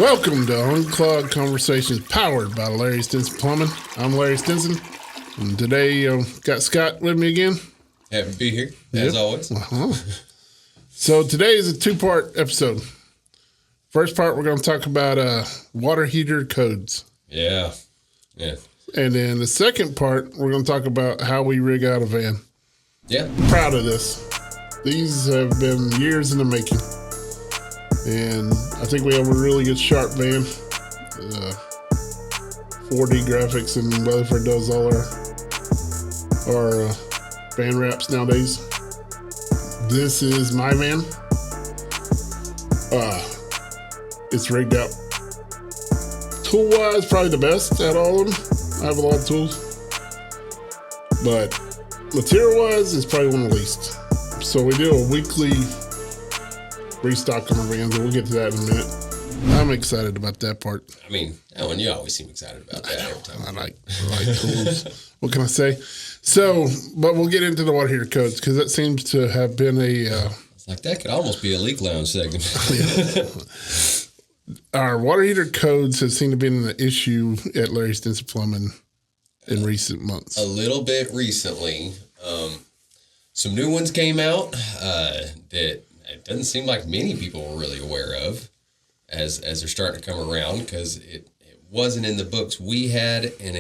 Welcome to Unclogged Conversations, powered by Larry Stinson Plumbing. I'm Larry Stinson, and today got Scott with me again. Happy to be here, as always. So today is a two-part episode. First part, we're going to talk about water heater codes. Yeah. And then the second part, we're going to talk about how we rig out a van. Yeah. Proud of this. These have been years in the making. And I think we have a really good sharp van. 4D graphics, and Weatherford does all our van wraps nowadays. This is my van. It's rigged out. Tool-wise, probably the best out of all of them. I have a lot of tools. But material-wise, it's probably one of the least. So we do a weekly restock on our vans, and we'll get to that in a minute. I'm excited about that part. I mean, Alan, you always seem excited about that every time. I like tools. What can I say? So, but we'll get into the water heater codes because that seems to have been It's like that could almost be a leak lounge segment. Our water heater codes have seemed to be an issue at Larry Stinson Plumbing in recent months. A little bit recently. Some new ones came out that it doesn't seem like many people were really aware of as they're starting to come around, because it wasn't in the books we had, and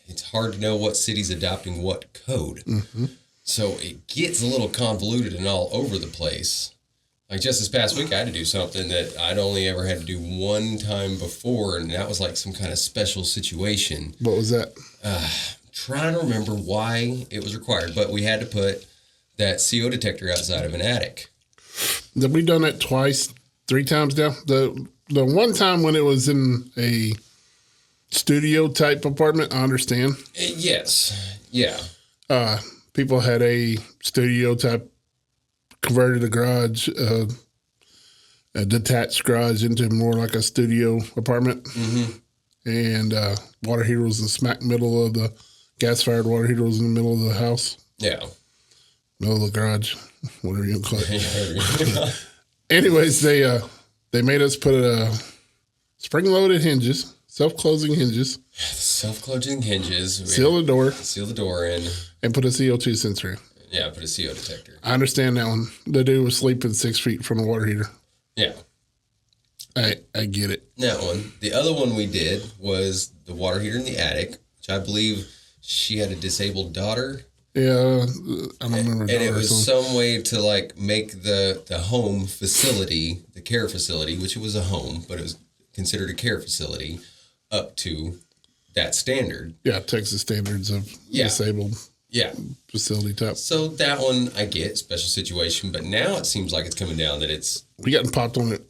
it's hard to know what city's adopting what code. Mm-hmm. So it gets a little convoluted and all over the place. Like just this past week, I had to do something that I'd only ever had to do one time before, and that was like some kind of special situation. What was that? Trying to remember why it was required, but we had to put that CO detector outside of an attic. Have we done that twice, 3 times now? The one time when it was in a studio type apartment, I understand. Yes. Yeah. People had a studio type, converted a garage, a detached garage into more like a studio apartment. Mm-hmm. And water heater was in the smack middle of the gas-fired water heater was in the middle of the house. Yeah. Middle of the garage, whatever you call it. Anyways, they made us put spring-loaded hinges, self-closing hinges. Self-closing hinges. Seal the door. Seal the door in. And put a CO2 sensor in. Yeah, put a CO detector. I understand that one. The dude was sleeping 6 feet from the water heater. Yeah. I get it. That one. The other one we did was the water heater in the attic, which I believe she had a disabled daughter. Yeah, I don't remember. And it was some way to like make the home facility, the care facility, which it was a home, but it was considered a care facility, up to that standard. Yeah, Texas standards of disabled facility type. So that one I get, special situation, but now it seems like it's coming down that it's... We gotten popped on it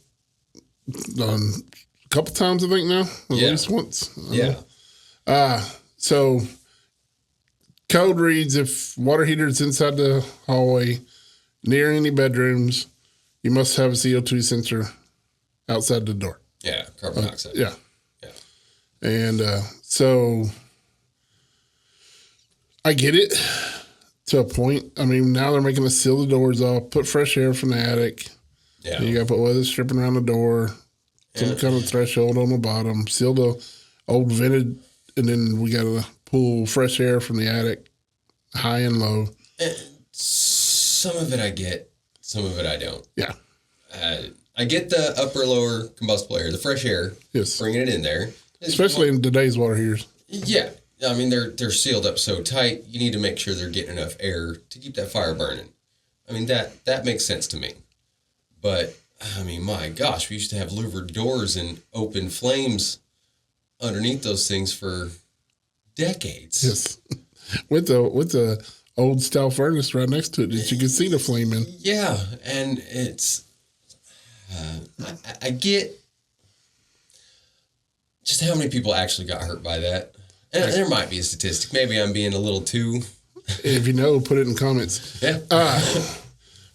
a couple times, I think now, at least once. So... Code reads, if water heater is inside the hallway, near any bedrooms, you must have a CO2 sensor outside the door. Yeah, carbon dioxide. Yeah. And so I get it to a point. I mean, now they're making us seal the doors off, put fresh air from the attic. Yeah. You got to put weather stripping around the door, some kind of threshold on the bottom, seal the old vented, and then we got to pull fresh air from the attic, high and low. Some of it I get, some of it I don't. Yeah. I get the upper, lower combustible air, the fresh air, bringing it in there. Especially in today's water heaters. Yeah. I mean, they're sealed up so tight, you need to make sure they're getting enough air to keep that fire burning. I mean, that makes sense to me. But, I mean, my gosh, we used to have louvered doors and open flames underneath those things for decades. Yes, with the old style furnace right next to it that you can see the flame in. Yeah, and it's I get just how many people actually got hurt by that. And there might be a statistic. Maybe I'm being a little too. If you know, put it in comments. Yeah.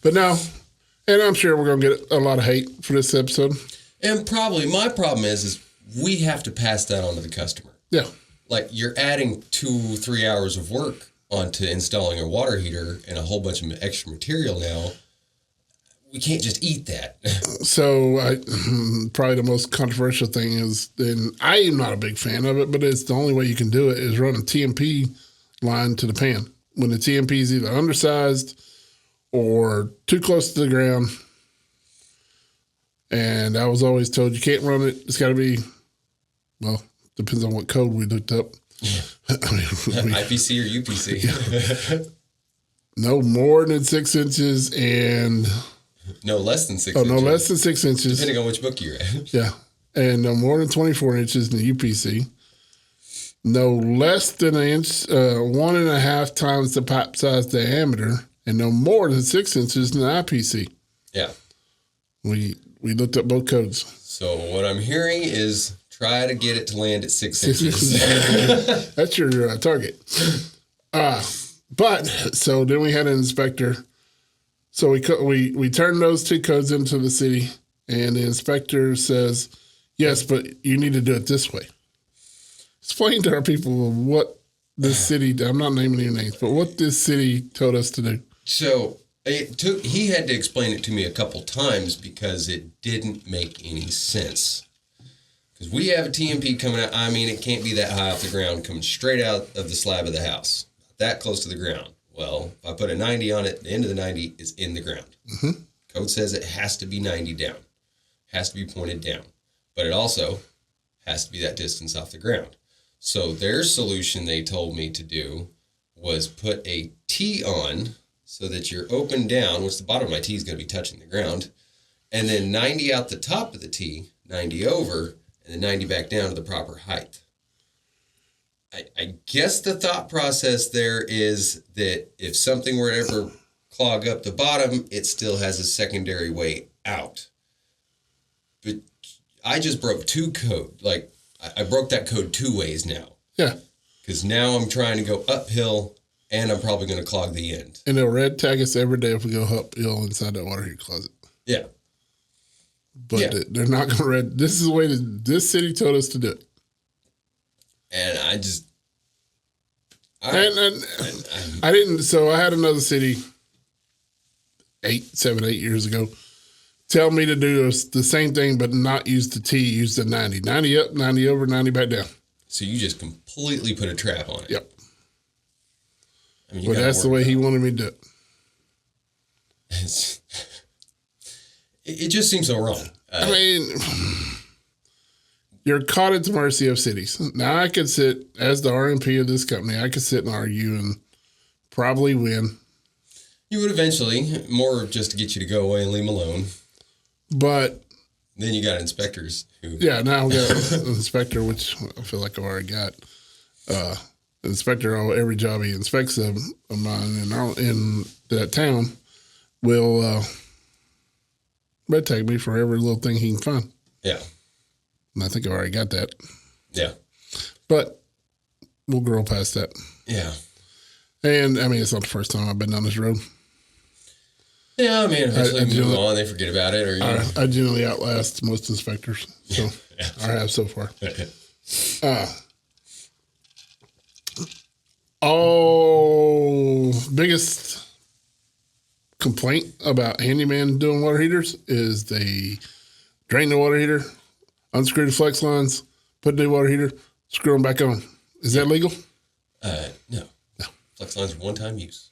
But no, and I'm sure we're gonna get a lot of hate for this episode. And probably my problem is we have to pass that on to the customer. Yeah. Like, you're adding 2-3 hours of work onto installing a water heater and a whole bunch of extra material now. we can't just eat that. So probably the most controversial thing is, and I am not a big fan of it, but it's the only way you can do it is run a TMP line to the pan. When the TMP is either undersized or too close to the ground. And I was always told you can't run it. It's got to be, well, depends on what code we looked up. IPC or UPC. Yeah. No more than 6 inches and... No less than 6 inches. Oh, no less than 6 inches. Depending on which book you're at. Yeah. And no more than 24 inches in the UPC. No less than an inch, 1.5 times the pipe size diameter, and no more than 6 inches in the IPC. Yeah. We looked up both codes. So what I'm hearing is try to get it to land at 6 inches. That's your target. But so then we had an inspector. So we turned those 2 codes into the city, and the inspector says, yes, but you need to do it this way. Explain to our people what this city, I'm not naming any names, but what this city told us to do. So he had to explain it to me a couple times because it didn't make any sense. Because we have a TMP coming out. I mean, it can't be that high off the ground, coming straight out of the slab of the house, that close to the ground. Well, if I put a 90 on it, the end of the 90 is in the ground. Mm-hmm. Code says it has to be 90 down, has to be pointed down, but it also has to be that distance off the ground. So their solution they told me to do was put a T on so that you're open down, which the bottom of my T is going to be touching the ground, and then 90 out the top of the T, 90 over, and then 90 back down to the proper height. I guess the thought process there is that if something were to ever clog up the bottom, it still has a secondary way out. But I just broke 2 code. Like, I broke that code 2 ways now. Yeah. Because now I'm trying to go uphill, and I'm probably going to clog the end. And they'll red tag us every day if we go uphill inside that water heater closet. Yeah. But they're not going to red. This is the way this city told us to do it. And I just... I didn't... So I had another city 8 years ago tell me to do the same thing, but not use the T, use the 90. 90 up, 90 over, 90 back down. So you just completely put a trap on it. Yep. I mean, but that's the way he wanted me to do it. It just seems so wrong. I mean, you're caught at the mercy of cities. Now, I could sit, as the RMP of this company, I could sit and argue and probably win. You would eventually, more just to get you to go away and leave them alone. But then you got inspectors who... Yeah, now we got an inspector, which I feel like I've already got. The inspector, every job he inspects of mine in that town will red tag me for every little thing he can find. Yeah. And I think I've already got that. Yeah. But we'll grow past that. Yeah. And, I mean, it's not the first time I've been down this road. Yeah, I mean, eventually move on, they forget about it. Or I generally outlast most inspectors. So I have so far. Biggest complaint about handyman doing water heaters is they drain the water heater, unscrew the flex lines, put the water heater, screw them back on. Is that legal? No. Flex lines are one-time use.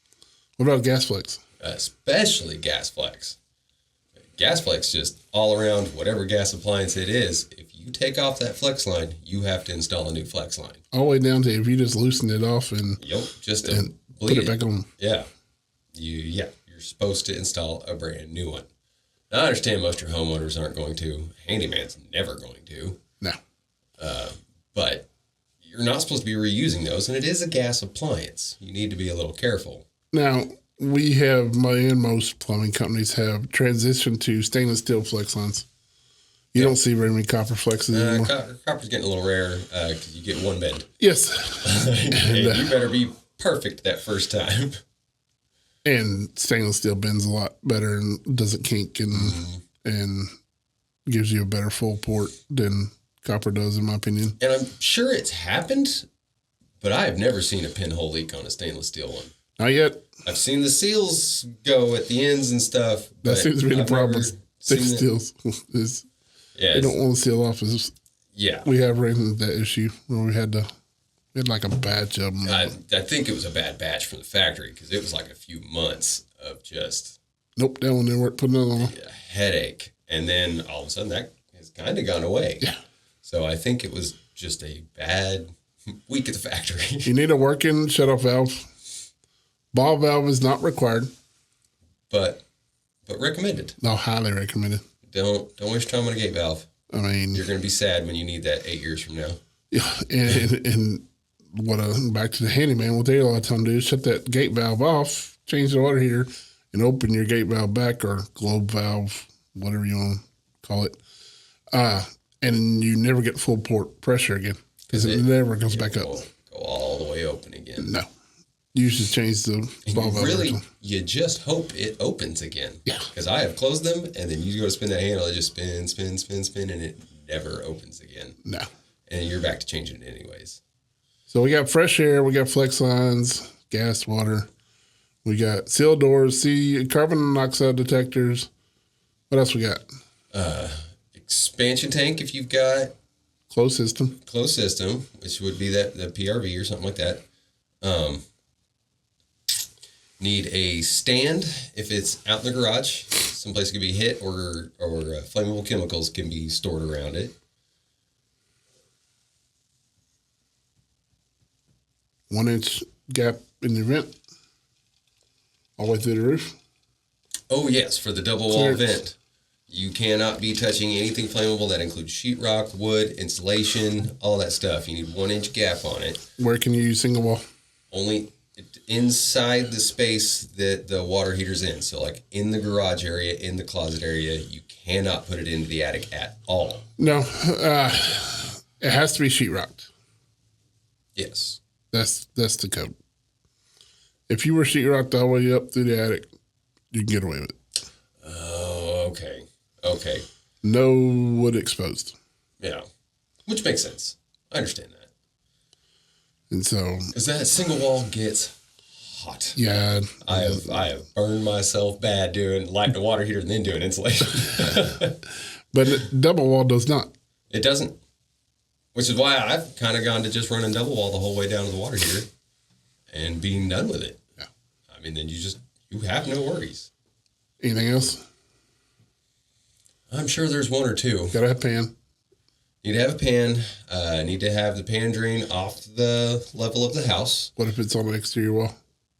What about gas flex? Especially gas flex. Gas flex just all around whatever gas appliance it is. If you take off that flex line, you have to install a new flex line. All the way down to if you just loosen it off and just and put it back on. Yeah. You're supposed to install a brand new one. Now, I understand most of your homeowners aren't going to. Handyman's never going to. No. But you're not supposed to be reusing those, and it is a gas appliance. You need to be a little careful. Now, we have, and most plumbing companies have transitioned to stainless steel flex lines. You don't see very many copper flexes anymore. Copper's getting a little rare because you get one bend. Yes. and you better be perfect that first time. And stainless steel bends a lot better and doesn't kink and gives you a better full port than copper does, in my opinion. And I'm sure it's happened, but I have never seen a pinhole leak on a stainless steel one. Not yet. I've seen the seals go at the ends and stuff. That seems to be the problem with stick seals. They don't want to seal off. We have ran into that issue where we had like a batch of them. I think it was a bad batch from the factory because it was like a few months of just. Nope, that one didn't work. Put another one on. A headache. And then all of a sudden that has kind of gone away. Yeah. So I think it was just a bad week at the factory. You need a working shutoff valve. Ball valve is not required. But recommended. No, highly recommended. Don't waste time on a gate valve. I mean, you're going to be sad when you need that 8 years from now. Yeah, and back to the handyman, what they a lot of time do is shut that gate valve off, change the water heater, and open your gate valve back or globe valve, whatever you want to call it. And you never get full port pressure again because it never goes back up. Go all the way open again. No. You should change the ball valve. Really, you just hope it opens again. Yeah. Because I have closed them, and then you go to spin that handle, it just spin, and it never opens again. No. And you're back to changing it anyways. So we got fresh air, we got flex lines, gas, water. We got sealed doors, carbon monoxide detectors. What else we got? Expansion tank if you've got. Closed system, which would be the PRV or something like that. Need a stand if it's out in the garage. Someplace it could be hit or flammable chemicals can be stored around it. 1 inch gap in the vent. All the way through the roof. Oh, yes, for the double wall vent. You cannot be touching anything flammable. That includes sheetrock, wood, insulation, all that stuff. You need 1 inch gap on it. Where can you use single wall? Only inside the space that the water heater's in. So like in the garage area, in the closet area, you cannot put it into the attic at all. No, it has to be sheetrocked. Yes. That's the code. If you were sheetrocked all the way up through the attic, you can get away with it. Oh, okay. Okay. No wood exposed. Yeah. Which makes sense. I understand that. And so, because that single wall gets hot. Yeah, I have burned myself bad lighting the water heater and then doing insulation. But double wall does not. It doesn't. Which is why I've kind of gone to just running double wall the whole way down to the water heater and being done with it. Yeah. I mean, then you have no worries. Anything else? I'm sure there's one or two. Gotta have a pan. Need to have a pan. Need to have the pan drain off the level of the house. What if it's on the exterior wall?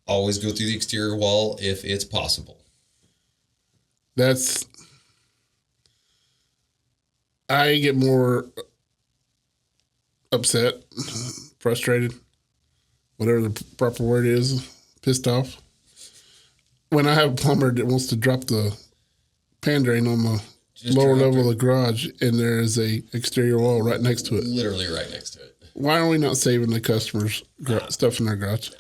Always go through the exterior wall if it's possible. I get more upset, frustrated, whatever the proper word is, pissed off. When I have a plumber that wants to drop the pan drain on the lower level of the garage and there is a exterior wall right next to it. Literally right next to it. Why are we not saving the customers stuff in their garage?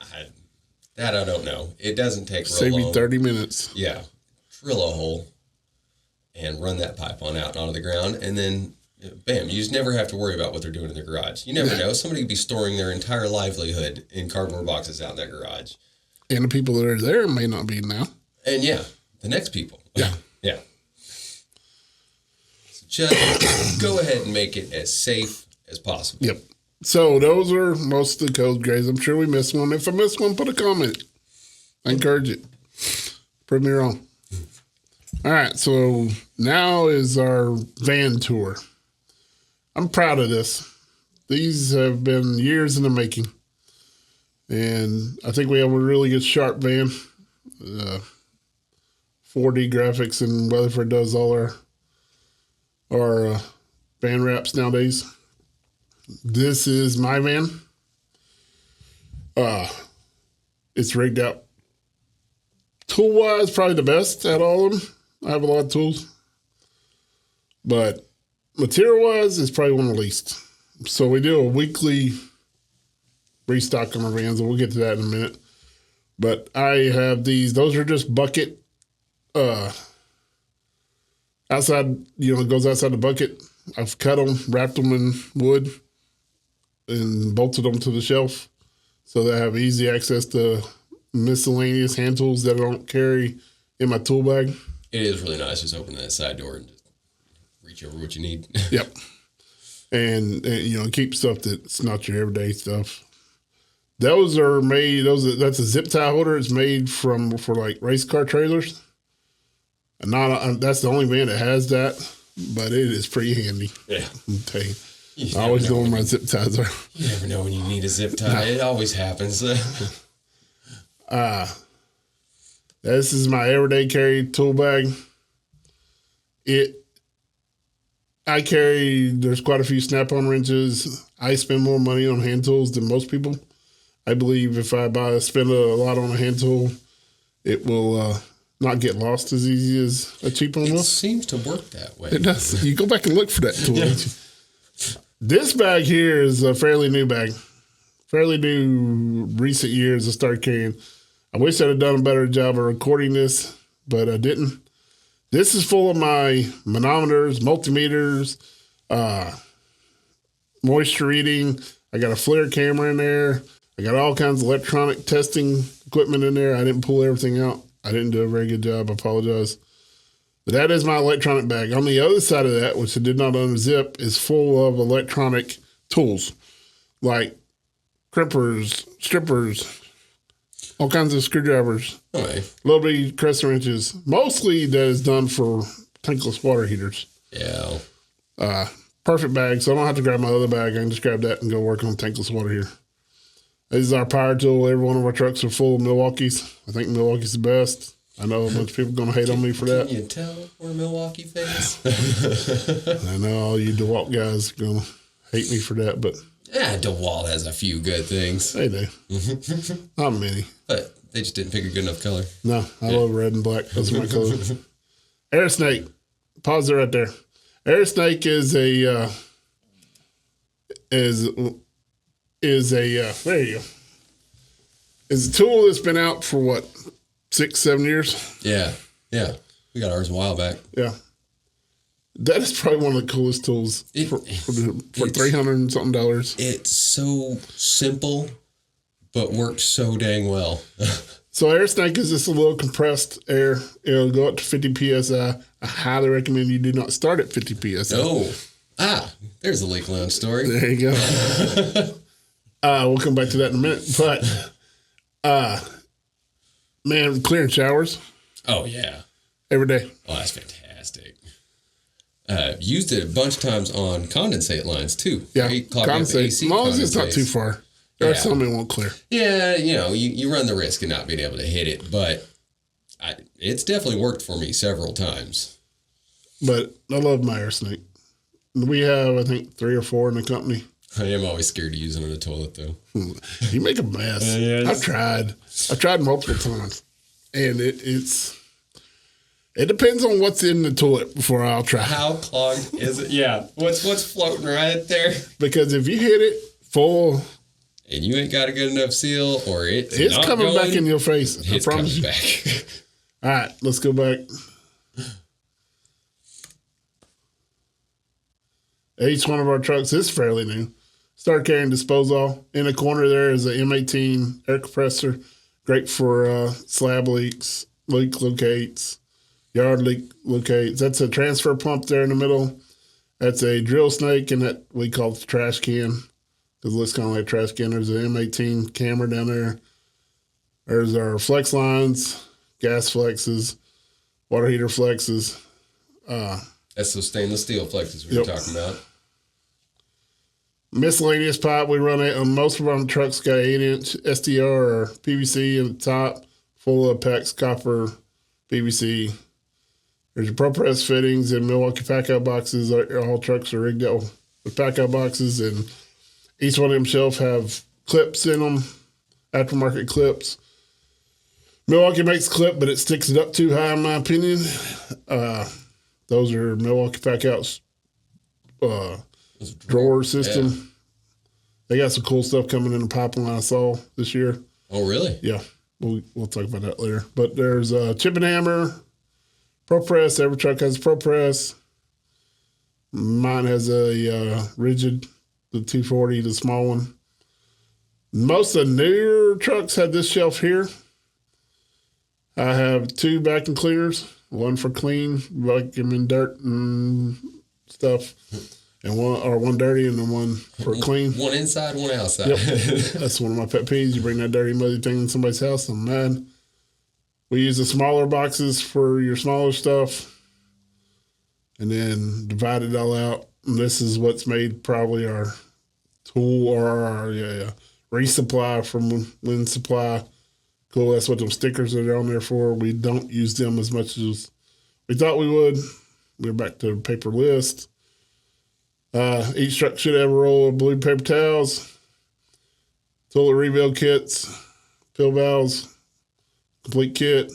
I don't know. It doesn't take real Save long. you 30 minutes. Yeah. Drill a hole and run that pipe on out and onto the ground. And then, bam, you just never have to worry about what they're doing in their garage. You never know. Somebody could be storing their entire livelihood in cardboard boxes out in that garage. And the people that are there may not be now. And yeah, the next people. Yeah. Yeah. So just go ahead and make it as safe as possible. Yep. So those are most of the code grades. I'm sure we missed one. If I missed one, put a comment. I encourage it. Prove me wrong. All right. So now is our van tour. I'm proud of this. These have been years in the making. And I think we have a really good sharp van. 4D graphics, and Weatherford does all our van wraps nowadays. This is my van. It's rigged out. Tool-wise, probably the best at all of them. I have a lot of tools. But material-wise, it's probably one of the least. So we do a weekly restock on our vans, and we'll get to that in a minute. But I have these. Those are just bucket. Outside, it goes outside the bucket. I've cut them, wrapped them in wood, and bolted them to the shelf so that I have easy access to miscellaneous hand tools that I don't carry in my tool bag. It is really nice just opening that side door and just reach over what you need. Yep. And keep stuff that's not your everyday stuff. Those are made. That's a zip tie holder. It's made for like race car trailers. And that's the only van that has that, but it is pretty handy. Yeah, I'll tell you. I always know where my zip ties are. You never know when you need a zip tie. It always happens. This is my everyday carry tool bag. There's quite a few snap-on wrenches. I spend more money on hand tools than most people. I believe if I spend a lot on a hand tool, it will not get lost as easy as a cheap one will. It seems to work that way. It does. You go back and look for that tool. Yeah. This bag here is a fairly new bag. Fairly new, recent years I started carrying. I wish I'd have done a better job of recording this, but I didn't. This is full of my manometers, multimeters, moisture reading. I got a FLIR camera in there. I got all kinds of electronic testing equipment in there. I didn't pull everything out. I didn't do a very good job. I apologize. But that is my electronic bag. On the other side of that, which I did not unzip, is full of electronic tools like crimpers, strippers, all kinds of screwdrivers, little bitty crescent wrenches. Mostly that is done for tankless water heaters. Yeah. Perfect bag, so I don't have to grab my other bag. I can just grab that and go work on tankless water heater. This is our power tool. Every one of our trucks are full of Milwaukee's. I think Milwaukee's the best. I know a bunch of people are going to hate on me for that. Can you tell we're Milwaukee fans? I know all you DeWalt guys are going to hate me for that, but... Yeah, DeWalt has a few good things. They do. Not many. But they just didn't pick a good enough color. No, I love red and black. Those are my colors. Air Snake. Pause it right there. Air Snake is a there you go. Is a tool that's been out for what, 6-7 years? Yeah. We got ours a while back. Yeah. That is probably one of the coolest tools for $300 and something. It's so simple, but works so dang well. So Air Snake is just a little compressed air. It'll go up to 50 PSI. I highly recommend you do not start at 50 PSI. No. There's a Lake Lounge story. There you go. We'll come back to that in a minute. But, man, clearing showers. Oh, yeah. Every day. Oh, that's fantastic. Used it a bunch of times on condensate lines, too. Yeah, condensate. As long as it's not too far. There are some that won't clear. Yeah, you run the risk of not being able to hit it, but it's definitely worked for me several times. But I love my Air Snake. We have, I think, 3 or 4 in the company. I am always scared of using it in the toilet, though. You make a mess. I've tried multiple times, and it depends on what's in the toilet before I'll try. How clogged is it? Yeah. What's floating right there? Because if you hit it full, and you ain't got a good enough seal, or it's not coming going, back in your face. I promise you. Back. All right, let's go back. Each one of our trucks is fairly new. Start carrying disposal. In the corner there is an M18 air compressor, great for slab leaks, leak locates, yard leak locates. That's a transfer pump there in the middle. That's a drill snake, and that we call it the trash can because it looks kind of like a trash can. There's an M18 camera down there. There's our flex lines, gas flexes, water heater flexes. That's those stainless steel flexes we were talking about. Miscellaneous pipe we run it on most of our trucks. Got 8-inch SDR or PVC in the top, full of PEX copper PVC. There's your ProPress fittings and Milwaukee pack-out boxes. All trucks are rigged out with pack-out boxes, and each one of them shelves have clips in them, aftermarket clips. Milwaukee makes a clip, but it sticks it up too high, in my opinion. Those are Milwaukee pack-outs. Drawer system. Yeah. They got some cool stuff coming in the pipeline I saw this year. Oh, really? Yeah. We'll talk about that later. But there's a chip and hammer, ProPress. Every truck has a ProPress. Mine has a rigid, the 240, the small one. Most of the newer trucks have this shelf here. I have 2 vacuum cleaners, one for clean, vacuuming dirt and stuff, and one dirty and then one for clean. One inside, one outside. Yep. That's one of my pet peeves. You bring that dirty, muddy thing in somebody's house, I'm mad. We use the smaller boxes for your smaller stuff, and then divide it all out. And this is what's made probably our tool or our resupply from Wind Supply. Cool, that's what those stickers are on there for. We don't use them as much as we thought we would. We're back to paper list. Each truck should have a roll of blue paper towels, toilet rebuild kits, fill valves, complete kit,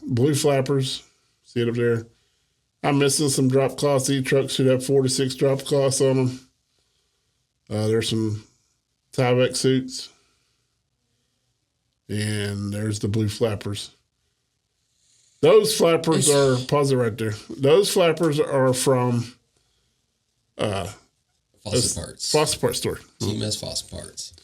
blue flappers. See it up there. I'm missing some drop cloths. Each truck should have 4 to 6 drop cloths on them. There's some Tyvek suits. And there's the blue flappers. Those flappers are, pause it right there. Those flappers are from Faucet Parts. Faucet Parts store. TMS Faucet Parts.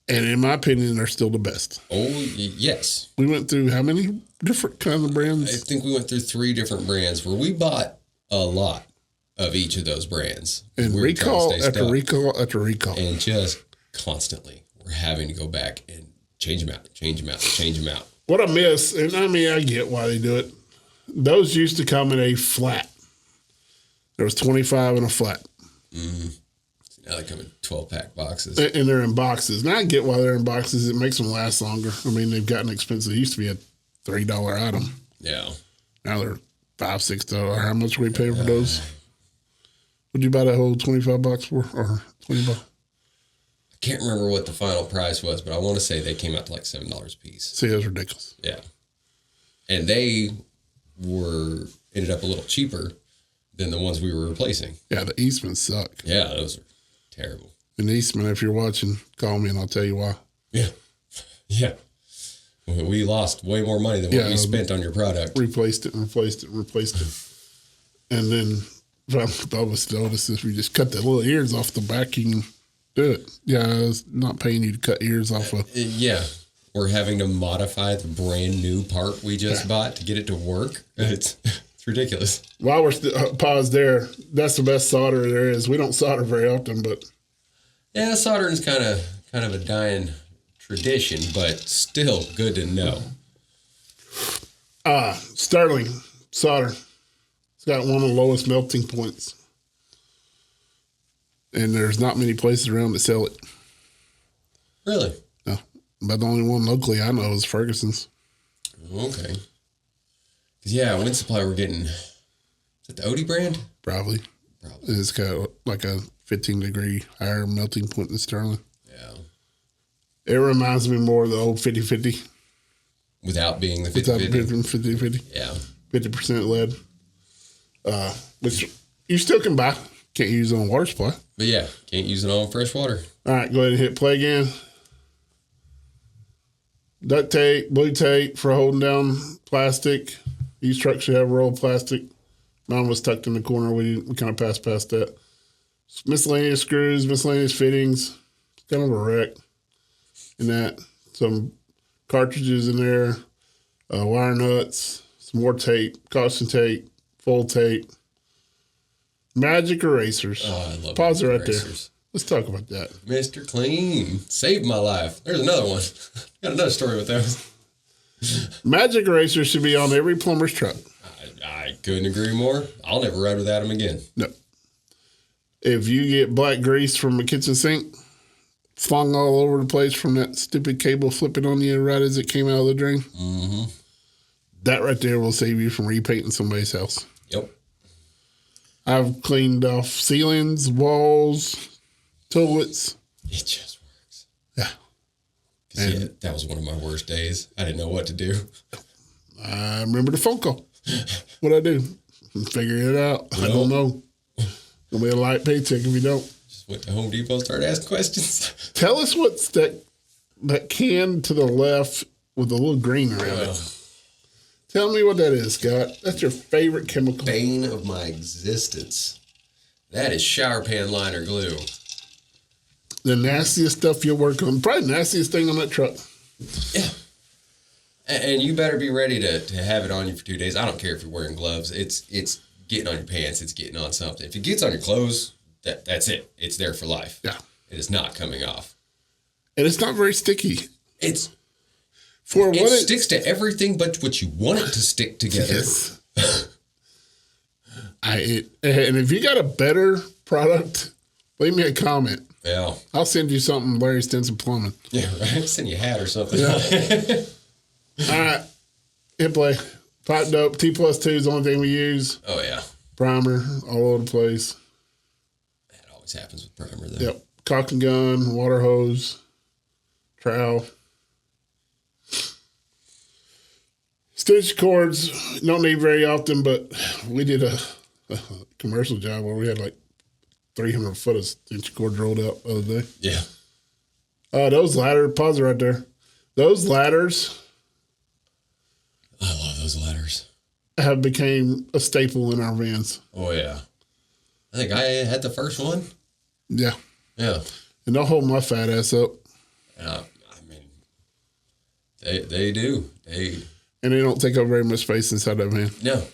And in my opinion, they're still the best. Oh, yes. We went through how many different kinds of brands? I think we went through 3 different brands where we bought a lot of each of those brands. And recall after recall after recall. And just constantly, we're having to go back and change them out. What I miss, and I mean, I get why they do it. Those used to come in a flat. There was 25 in a flat. Mm-hmm. Now they come in 12-pack boxes. And they're in boxes. And I get why they're in boxes. It makes them last longer. I mean, they've gotten expensive. It used to be a $3 item. Yeah. Now they're $5, $6. How much are we paying for those? Would you buy that whole 25 box for? Or 20 bucks? I can't remember what the final price was, but I want to say they came out to like $7 a piece. See, that's ridiculous. Yeah. And they ended up a little cheaper than the ones we were replacing. Yeah, the Eastman suck. Yeah, those are terrible. And Eastman, if you're watching, call me and I'll tell you why. Yeah. Yeah. We lost way more money than what we spent on your product. Replaced it. And then I was noticed if you just cut the little ears off the back, you can do it. Yeah, I was not paying you to cut ears off of. Yeah. We're having to modify the brand new part we just bought to get it to work. It's ridiculous. While we're paused there, that's the best solder there is. We don't solder very often, but yeah, soldering's kind of a dying tradition, but still good to know. Sterling solder. It's got one of the lowest melting points, and there's not many places around that sell it. Really? No, but the only one locally I know is Ferguson's. Okay. Yeah, Wind Supply we're getting. Is it the Odie brand? Probably. And it's got like a 15-degree higher melting point than Sterling. Yeah. It reminds me more of the old 50-50. Without being the 50-50? 50-50. Yeah. 50% lead. Which you still can buy. Can't use it on water supply. But yeah, can't use it on fresh water. All right, go ahead and hit play again. Duct tape, blue tape for holding down plastic. Each truck should have a roll of plastic. Mine was tucked in the corner. We kind of passed past that. Miscellaneous screws, miscellaneous fittings. Kind of a wreck in that. Some cartridges in there, wire nuts, some more tape, caution tape, full tape. Magic erasers. Oh, I love Pause it right erasers. there. Let's talk about that. Mr. Clean. Saved my life. There's another one. Got another story with those. Magic erasers should be on every plumber's truck. I couldn't agree more. I'll never ride without them again. No. If you get black grease from a kitchen sink, flung all over the place from that stupid cable flipping on you right as it came out of the drain, that right there will save you from repainting somebody's house. Yep. I've cleaned off ceilings, walls, toilets. It just works. Yeah. Yeah, that was one of my worst days. I didn't know what to do. I remember the phone call. What'd I do? Figure it out. I don't know. It'll be a light paycheck if you don't. Just went to Home Depot and started asking questions. Tell us what's that can to the left with a little green around it. Tell me what that is, Scott. That's your favorite chemical. Bane of my existence. That is shower pan liner glue. The nastiest stuff you'll work on. Probably the nastiest thing on that truck. Yeah. And you better be ready to have it on you for 2 days. I don't care if you're wearing gloves. It's getting on your pants. It's getting on something. If it gets on your clothes, that's it. It's there for life. Yeah. It is not coming off. And it's not very sticky. It sticks to everything but what you want it to stick together. Yes. And if you got a better product, leave me a comment. Yeah. I'll send you something, Larry Stinson Plumbing. Yeah, right. Send you a hat or something. Yeah. All right. Hit play. Pipe dope. T+2 is the only thing we use. Oh, yeah. Primer all over the place. That always happens with primer, though. Yep. Caulk and gun, water hose, trowel. Stitch cords, don't need very often, but we did a commercial job where we had like 300 foot of stitch cord rolled out the other day. Yeah. Those ladders, pause it right there. Those ladders. I love those ladders. Have became a staple in our vans. Oh, yeah. I think I had the first one. Yeah. Yeah. And they'll hold my fat ass up. I mean, they do. And they don't take up very much space inside that van. No.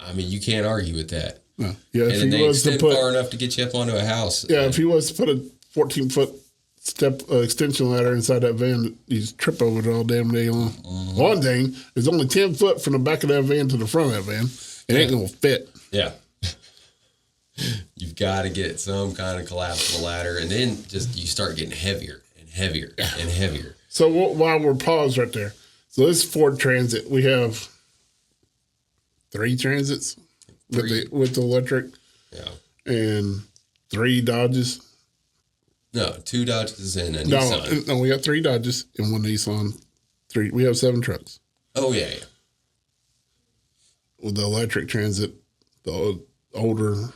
I mean, you can't argue with that. No. Yeah, and if they extend far enough to get you up onto a house. Yeah, if he was to put a 14-foot step extension ladder inside that van, he's trip over it all damn day long. Mm-hmm. One thing, there's only 10 foot from the back of that van to the front of that van. It ain't going to fit. Yeah. You've got to get some kind of collapsible ladder, and then just you start getting heavier and heavier and heavier. So while we're paused right there, so this Ford Transit, we have 3 Transits with the electric. Yeah. And 3 Dodges. No, 2 Dodges and a Nissan. No, we got 3 Dodges and 1 Nissan. We have 7 trucks. Oh, yeah. With the electric Transit, the older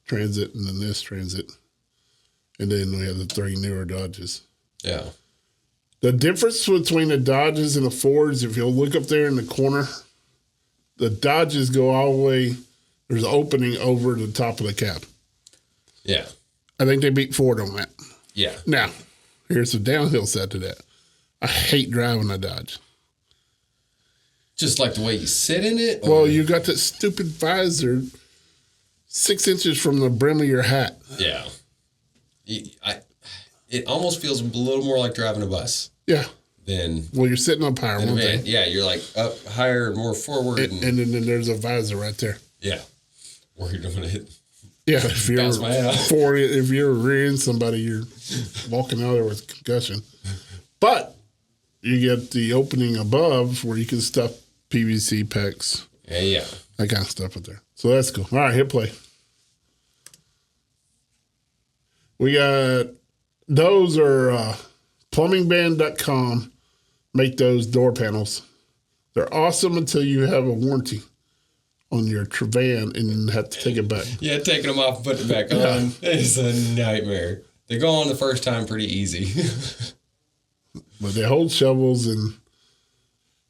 Transit, and then this Transit. And then we have the 3 newer Dodges. Yeah. The difference between the Dodges and the Fords, if you'll look up there in the corner, the Dodges go all the way, there's an opening over the top of the cab. Yeah. I think they beat Ford on that. Yeah. Now, here's the downhill side to that. I hate driving a Dodge. Just like the way you sit in it? Or? Well, you got that stupid visor 6 inches from the brim of your hat. Yeah. It almost feels a little more like driving a bus. Yeah. Well, you're sitting up higher. One thing. Yeah, you're like up higher and more forward. And then there's a visor right there. Yeah. Worried I'm going to hit. Yeah, if you're rearing somebody, you're walking out there with concussion. But you get the opening above where you can stuff PVC PEX. Yeah. That kind of stuff up there. So that's cool. All right, hit play. We got, those are plummingband.com. Make those door panels. They're awesome until you have a warranty on your van and have to take it back. Yeah, taking them off and putting it back on is a nightmare. They go on the first time pretty easy. But they hold shovels and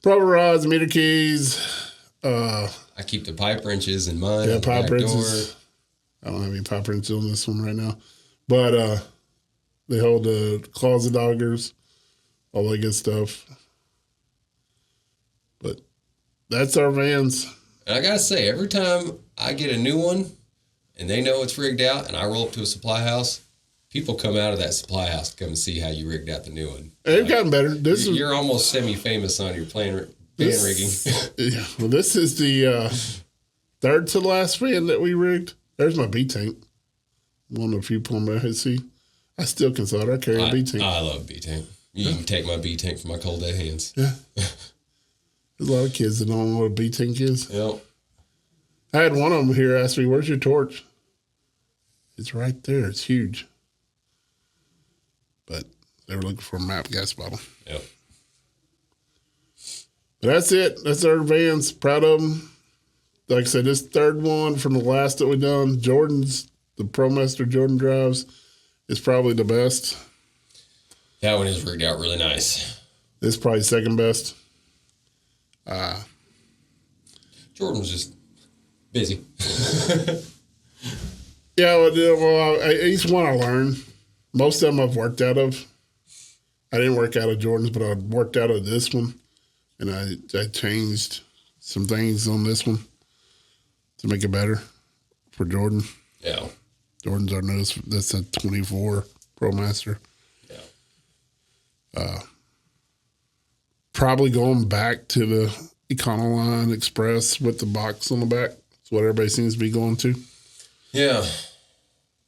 rubber rods, meter keys. I keep the pipe wrenches in mine. Yeah, pipe wrenches. I don't have any pipe wrenches on this one right now. But they hold the closet augers, all that good stuff. But that's our vans. And I got to say, every time I get a new one and they know it's rigged out and I roll up to a supply house, people come out of that supply house to come and see how you rigged out the new one. They've gotten better. You're almost semi-famous on your van rigging. Yeah. Well, this is the third to last van that we rigged. There's my B-tank. One of the few Plumber I see. I still consider I carry a B-tank. I love B-tank. You can take my B-tank for my cold dead hands. Yeah. There's a lot of kids that don't know what a B-tank is. Yep. I had one of them here ask me, "Where's your torch?" It's right there. It's huge. But they were looking for a MAP gas bottle. Yep. But that's it. That's our vans. Proud of them. Like I said, this third one from the last that we done, Jordan's, the ProMaster Jordan drives, is probably the best. That one is rigged out really nice. It's probably second best. Jordan was just busy. Yeah, well, each one I learned. Most of them I've worked out of. I didn't work out of Jordan's, but I worked out of this one. and I changed some things on this one to make it better for Jordan. Yeah. Jordan's our newest. That's a 24 ProMaster. Yeah. Probably going back to the Econoline Express with the box on the back. That's what everybody seems to be going to. Yeah.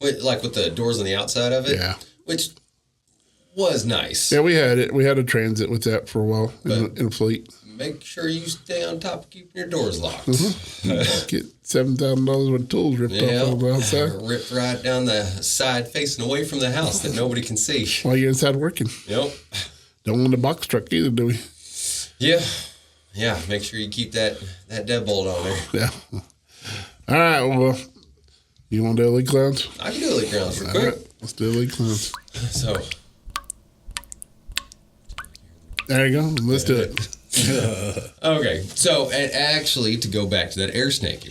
Like with the doors on the outside of it? Yeah. Which was nice. Yeah, we had it. We had a Transit with that for a while in a fleet. Make sure you stay on top of keeping your doors locked. Get $7,000 worth of tools ripped off on the outside. Ripped right down the side facing away from the house that nobody can see. While you're inside working. Yep. Don't want the box truck either, do we? Yeah. Yeah, make sure you keep that deadbolt on there. Yeah. All right, well, you want to do leak clowns? I can do leak clowns real quick. Right, let's do leak clowns. So. There you go. Let's do it. Okay, so and actually, to go back to that air snake,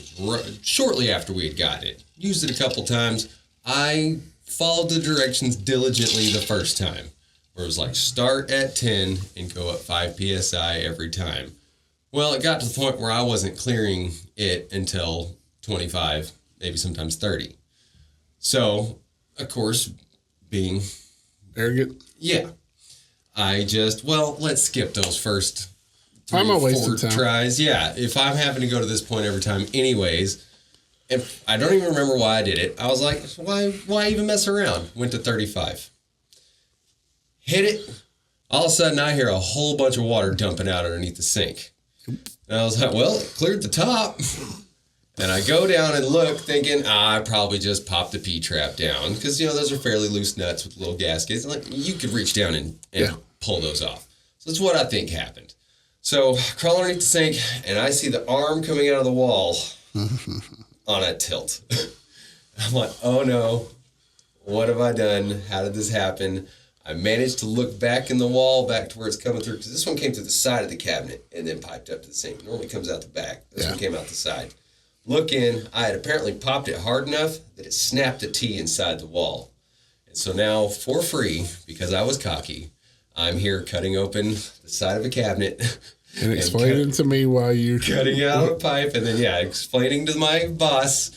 shortly after we had gotten it, used it a couple times, I followed the directions diligently the first time, where it was like start at 10 and go up 5 psi every time. Well, it got to the point where I wasn't clearing it until 25, maybe sometimes 30. So, of course, being arrogant, yeah, I just let's skip those first 3 I'm a waste 4 of time. tries. Yeah, if I'm having to go to this point every time anyways, if I don't even remember why I did it. I was like, why even mess around? Went to 35. Hit it. All of a sudden, I hear a whole bunch of water dumping out underneath the sink. And I was like, well, it cleared the top. And I go down and look thinking, I probably just popped the P-trap down. Because, those are fairly loose nuts with little gaskets. Like, you could reach down and pull those off. So that's what I think happened. So, crawl underneath the sink, and I see the arm coming out of the wall on a tilt. I'm like, oh no, what have I done? How did this happen? I managed to look back in the wall, back to where it's coming through, because this one came through the side of the cabinet and then piped up to the sink. It normally comes out the back. This one came out the side. Look in, I had apparently popped it hard enough that it snapped a T inside the wall. And so now, for free, because I was cocky, I'm here cutting open the side of a cabinet. And explaining to me why you're cutting out a pipe, and then, explaining to my boss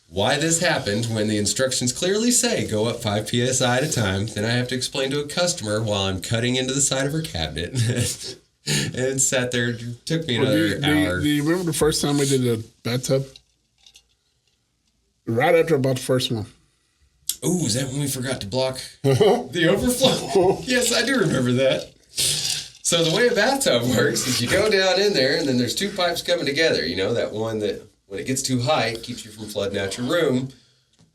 why this happened when the instructions clearly say go up 5 psi at a time. Then I have to explain to a customer while I'm cutting into the side of her cabinet. And it sat there. It took me another hour. Do you remember the first time we did a bathtub? Right after I bought the first one. Ooh, is that when we forgot to block the overflow? Yes, I do remember that. So the way a bathtub works is you go down in there, and then there's 2 pipes coming together. That one that, when it gets too high, it keeps you from flooding out your room.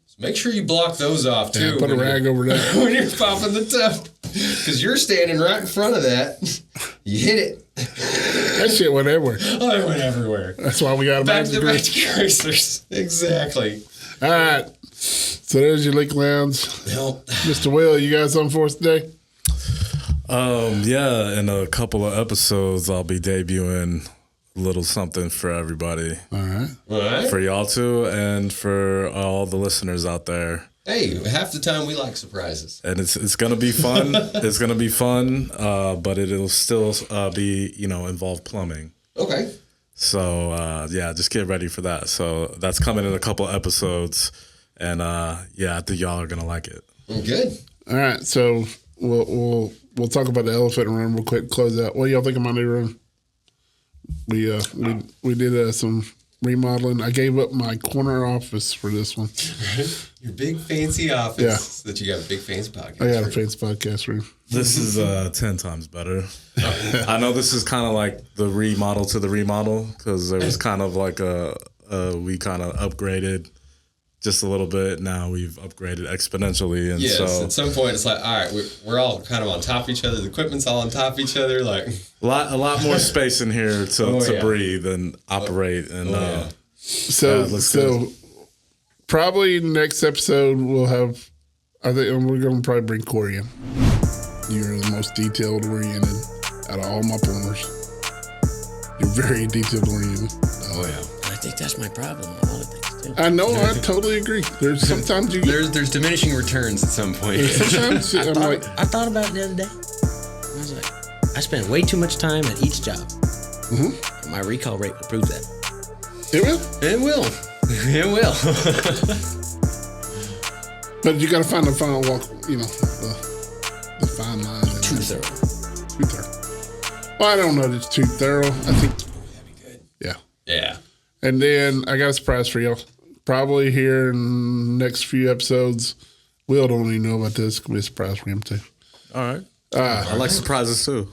So make sure you block those off, too. Yeah, put a rag over that. When you're popping the tub. Because you're standing right in front of that. You hit it. That shit went everywhere. Oh, it went everywhere. That's why we got a magic greasers. Exactly. All right. So there's your leak lounge. Yep. Mr. Will, you got something for us today? Yeah, in a couple of episodes, I'll be debuting a little something for everybody. All right. For y'all too, and for all the listeners out there. Hey, half the time we like surprises. And it's going to be fun. It's going to be fun, but it'll still be, involve plumbing. Okay. So, just get ready for that. So that's coming in a couple of episodes, and I think y'all are going to like it. Good. All right, so we'll talk about the elephant room real quick. Close out. What do y'all think of my new room? We did some remodeling. I gave up my corner office for this one. Your big fancy office. Yeah. So that you got a big fancy podcast. I got a fancy podcast room. This is 10 times better. I know this is kind of like the remodel to the remodel, because there was kind of like we kind of upgraded just a little bit. Now we've upgraded exponentially, and yes, so at some point it's like, all right, we're all kind of on top of each other. The equipment's all on top of each other. Like a lot more space in here to breathe and operate. And so probably next episode we'll have. I think we're going to probably bring Corey in. You're the most detailed oriented out of all my plumbers. You're very detailed oriented. I think that's my problem. A lot of things too. I know. I totally agree. There's sometimes there's diminishing returns at some point. Sometimes I thought about it the other day. I was like, I spend way too much time at each job. Mm-hmm. And my recall rate will prove that. It will? It will. It will. But you got to find the final walk, you know, the fine line. Too thorough. Too thorough. Well, I don't know that it's too thorough. I think. That'd be good. Yeah. Yeah. And then I got a surprise for y'all. Probably here in the next few episodes. Will don't even know about this. It's going to be a surprise for him, too. All right. I like surprises, too.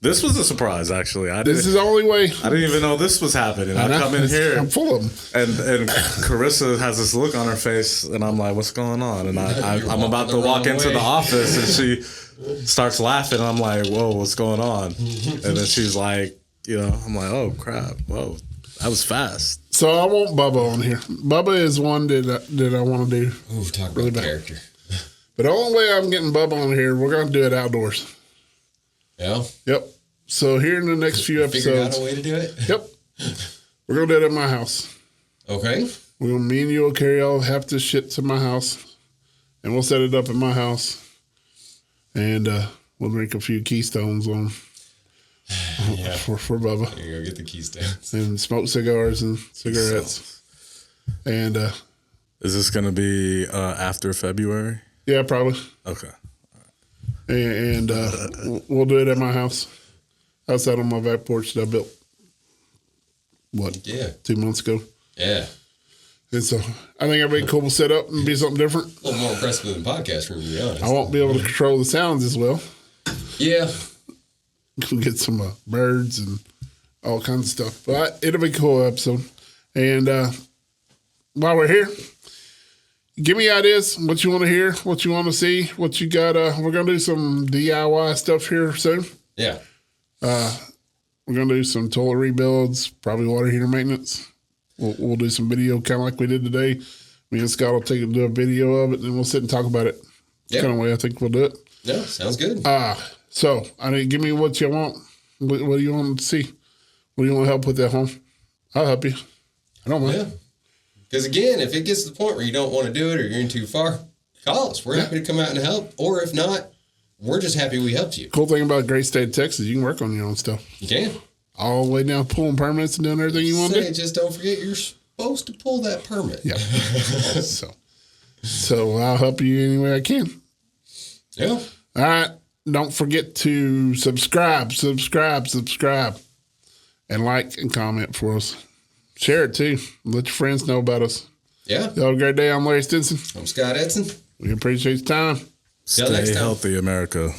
This was a surprise, actually. This is the only way. I didn't even know this was happening. I come in here. I'm full of them. And Carissa has this look on her face, and I'm like, what's going on? And I'm about to walk into the office, and she starts laughing. And I'm like, whoa, what's going on? And then she's like, you know, I'm like, oh, crap. Whoa, that was fast. So I want Bubba on here. Bubba is one that I want to do. Ooh, talk really about bad. character. But the only way I'm getting Bubba on here, we're going to do it outdoors. Yeah? Yep. So here in the next few Figure episodes. out a way to do it? Yep. We're going to do it at my house. Okay. Me and you will carry all half this shit to my house. And we'll set it up at my house. And we'll drink a few Keystones on for Bubba. There you go, get the Keystones. And smoke cigars and cigarettes. And is this going to be after February? yeah, probably. Okay. And we'll do it at my house. Outside on my back porch that I built, 2 months ago. Yeah. And so I think it'll be cool to set up and be something different. A little more impressive than podcast room, to be honest. I won't be able to control the sounds as well. Yeah. We'll get some birds and all kinds of stuff. But it'll be a cool episode. And while we're here, give me ideas, what you want to hear, what you want to see, what you got. We're going to do some DIY stuff here soon. Yeah. We're going to do some toilet rebuilds, probably water heater maintenance. We'll do some video kind of like we did today. Me and Scott will do a video of it, and then we'll sit and talk about it. Yeah. Kind of way I think we'll do it. Yeah, sounds good. So, I mean, give me what you want. What do you want to see? What do you want help with at home? I'll help you. I don't mind. Yeah. Because again, if it gets to the point where you don't want to do it or you're in too far, call us. We're happy to come out and help. Or if not, we're just happy we helped you. Cool thing about the great state of Texas, you can work on your own stuff. You can. All the way down pulling permits and doing everything you want to do. Just don't forget you're supposed to pull that permit. Yeah. so I'll help you any way I can. Yeah. All right. Don't forget to subscribe, and like and comment for us. Share it too. Let your friends know about us. Yeah. Y'all have a great day. I'm Larry Stinson. I'm Scott Edson. We appreciate your time. Till next Stay time. healthy, America.